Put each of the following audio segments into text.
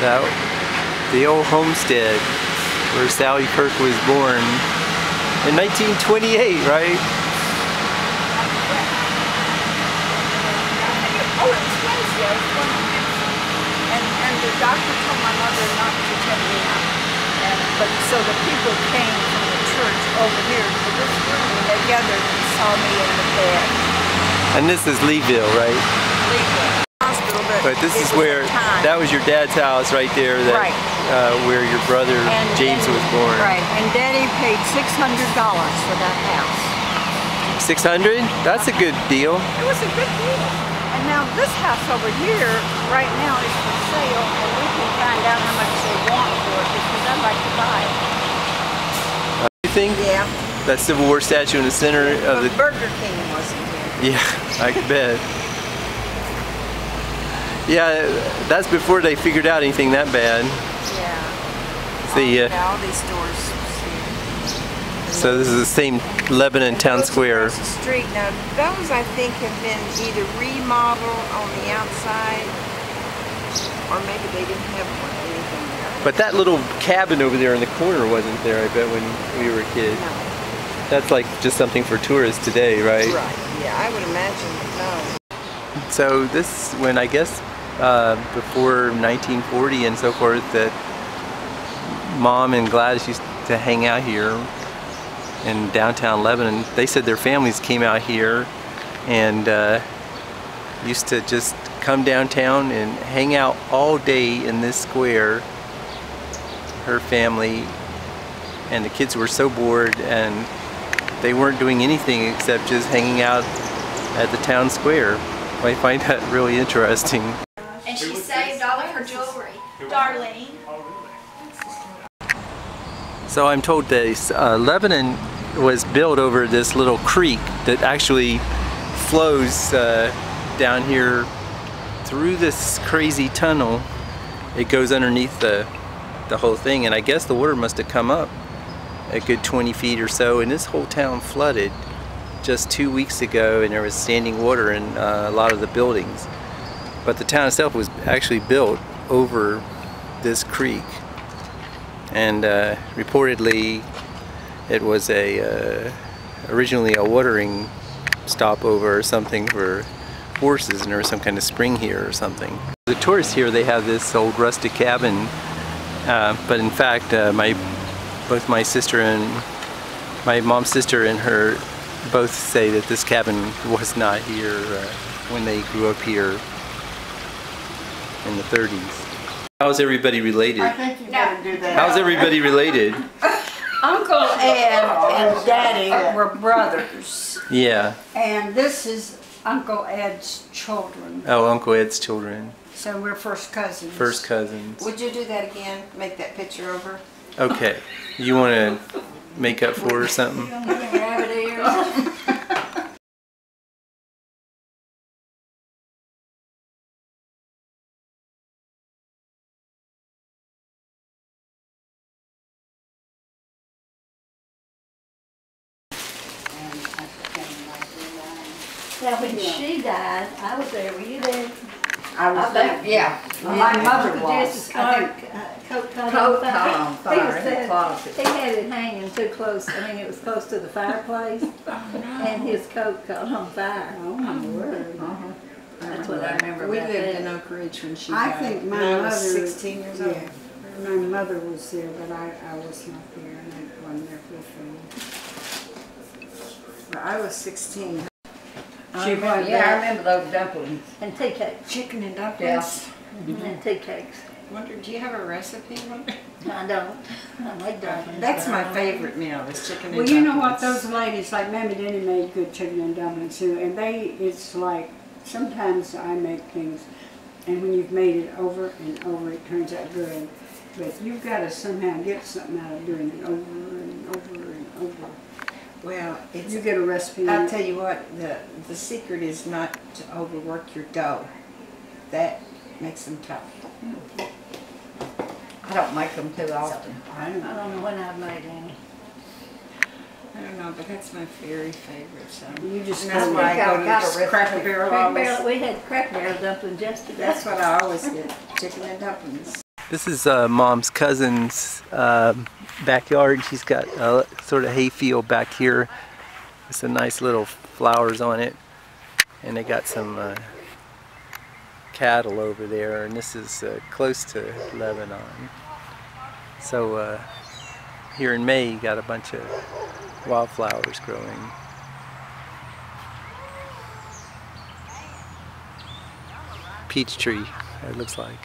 That, the old homestead where Sally Kirk was born in 1928, right? Oh, it was Wednesday. I was going to Nashville. And the doctor told my mother not to take me out. But so the people came from the church over here to this room and they gathered and saw me in the bed. And this is Leeville, right? Leeville. Hospital, but this is where, that was your dad's house right there, that, right. Where your brother James was born. Right, and Daddy paid $600 for that house. 600? That's a good deal. It was a good deal. And now this house over here, right now, is for sale, and we can find out how much they want for it because I'd like to buy it. You think? Yeah. That Civil War statue in the center of the... Burger King wasn't here. Yeah, I bet. Yeah, that's before they figured out anything that bad. Yeah. All these stores. So this is the same Lebanon Town Square. The street. Now those I think have been either remodeled on the outside, or maybe they didn't have anything there. But that little cabin over there in the corner wasn't there, I bet, when we were kids. No. That's like just something for tourists today, right? Right. Yeah, I would imagine. No. So this, when I guess before 1940 and so forth, that Mom and Gladys used to hang out here in downtown Lebanon. They said their families came out here and used to just come downtown and hang out all day in this square. Her family and the kids were so bored and they weren't doing anything except just hanging out at the town square. I find that really interesting. And she saved all of her jewelry. Darlene. So I'm told that Lebanon was built over this little creek that actually flows down here through this crazy tunnel. It goes underneath the whole thing, and I guess the water must have come up a good 20 feet or so, and this whole town flooded just 2 weeks ago, and there was standing water in a lot of the buildings. But the town itself was actually built over this creek, and reportedly it was originally a watering stopover or something for horses, and there was some kind of spring here or something. The tourists here, they have this old rustic cabin, but in fact both my sister and my mom's sister and her both say that this cabin was not here when they grew up here in the 30s. How's everybody related? I think you better do that. How's everybody related? Uncle Ed and Daddy were brothers. Yeah. And this is Uncle Ed's children. Oh, Uncle Ed's children. So we're first cousins. First cousins. Would you do that again? Make that picture over? Okay. You want to make up for it or something? Rabbit ears. Now, when she died, I was there. Were you there? I was there. Yeah. My mother was. Coat caught on fire. He was there. He had it hanging too close. I mean, it was close to the fireplace, and his coat caught on fire. Oh my word. That's what I remember. We about lived that. in Oak Ridge when she I died. think my I mother was 16 years old. Yeah, my mother was there, but I was not there, and I wasn't there with them. Well, I was 16. I remember those dumplings. And tea cakes. Chicken and dumplings. And tea cakes. Wonder, do you have a recipe? I don't. I like dumplings. That's my favorite meal, is chicken and Well, dumplings. you know what? Those ladies, like Mammy Denny, made good chicken and dumplings too, and it's like, sometimes I make things, and when you've made it over and over, it turns out good. But you've got to somehow get something out of doing it over and over and over. Well, You get a recipe. I'll tell you what, the secret is not to overwork your dough. That makes them tough. I don't make them too often. I don't I know. don't know when I've made any. I don't know, but that's my very favorite. So. You just And that's go why I go to got a this recipe. Cracker Barrel Cracker always. Barrel, we had Cracker Barrel dumplings yesterday. That's what I always get, chicken and dumplings. This is Mom's cousin's backyard. She's got a sort of hayfield back here with some nice little flowers on it. And they got some cattle over there, and this is close to Lebanon. So here in May you got a bunch of wildflowers growing. Peach tree, it looks like.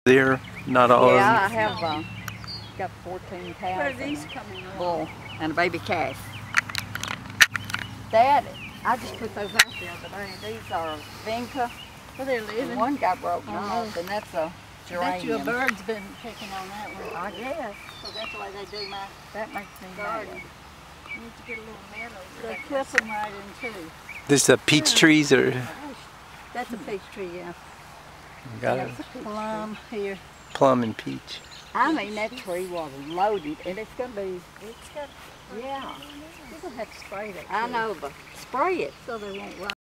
There, not all Yeah, of them. I have got 14 cows. What are these coming on? Bull and a baby calf. Dad, I just put those out the other day. These are vinca. Well, they're living. One got broken Oh. off, and that's a Bet you a geranium. bird's been picking on that one. I guess. So that's why they do my That makes me garden. mad. You need to get a little meadow. They clip them right in two. This peach trees or That's a peach tree, yeah. got That's a a plum here. plum and peach. I mean, that tree was loaded, and it's gonna be. It's got, Yeah, you're gonna have to spray that. I tree know, but spray it. So they won't rot.